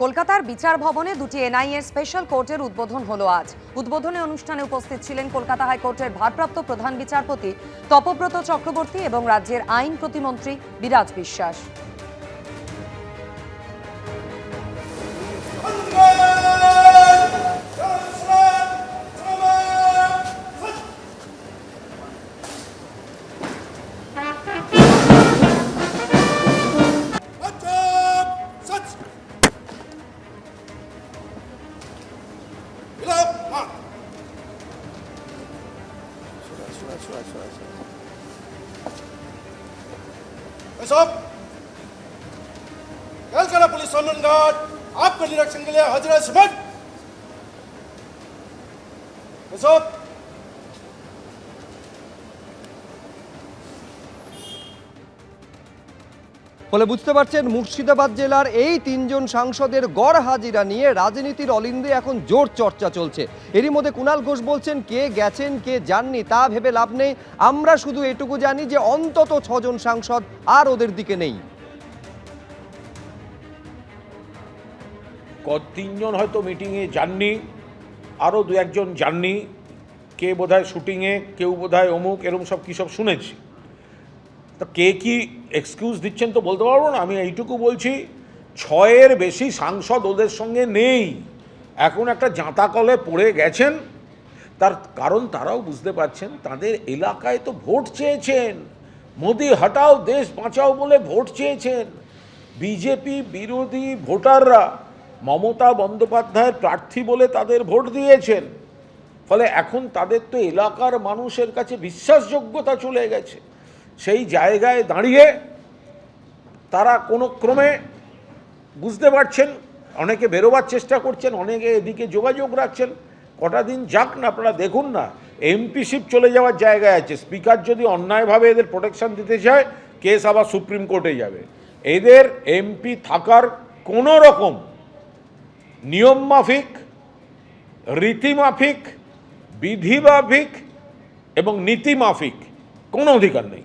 কলকাতার বিচার ভবনে দুটি এনআইএর স্পেশাল কোর্টের উদ্বোধন হলো আজ। উদ্বোধনী অনুষ্ঠানে উপস্থিত ছিলেন কলকাতা হাইকোর্টের ভারপ্রাপ্ত প্রধান বিচারপতি তপব্রত চক্রবর্তী এবং রাজ্যের আইন প্রতিমন্ত্রী বিরাজ বিশ্বাস। कलकत्ता पुलिस सम्मान गार्ड आपके निरीक्षण के लिए हाजिर है। सुबह ফলে বুঝতে পারছেন মুর্শিদাবাদ জেলার এই তিনজন সাংসদের গড় হাজিরা নিয়ে রাজনীতির অলিন্দে এখন জোর চর্চা চলছে। এরই মধ্যে কুণাল ঘোষ বলছেন কে গেছেন কে যাননি তা ভেবে লাভ নেই, আমরা শুধু এটুকু জানি যে অন্তত 6 জন সাংসদ আর ওদের দিকে নেই। তিনজন হয়তো মিটিংয়ে যাননি, আরও দু একজন যাননি, কে বোধহয় শুটিংয়ে, কেউ বোধহয় অমুক, এরকম সব কী সব শুনেছি। তো কে কি এক্সকিউজ দিচ্ছেন তো বলতে পারবো না। আমি এইটুকু বলছি 6-এর বেশি সাংসদ ওদের সঙ্গে নেই, এখন একটা জাঁতাকলে পড়ে গেছেন। তার কারণ তারাও বুঝতে পারছেন তাদের এলাকায় তো ভোট চেয়েছেন, মোদি হটাও দেশ বাঁচাও বলে ভোট চেয়েছেন। বিজেপি বিরোধী ভোটাররা মমতা বন্দ্যোপাধ্যায়ের প্রার্থী বলে তাদের ভোট দিয়েছেন। ফলে এখন তাদের তো এলাকার মানুষের কাছে বিশ্বাসযোগ্যতা চলে গেছে। সেই জায়গায় দাঁড়িয়ে তারা কোনো ক্রমে বুঝতে পারছেন, অনেকে বেরোবার চেষ্টা করছেন, অনেকে এদিকে যোগাযোগ রাখছেন। কটা দিন যাক না, আপনারা দেখুন না, এমপিশিপ চলে যাওয়ার জায়গায় আছে। স্পিকার যদি অন্যায়ভাবে এদের প্রোটেকশন দিতে চায়, কেস আবার সুপ্রিম কোর্টে যাবে। এদের এমপি থাকার কোনো রকম নিয়ম মাফিক, রীতিমাফিক, বিধিমাফিক এবং নীতিমাফিক কোনো অধিকার নেই।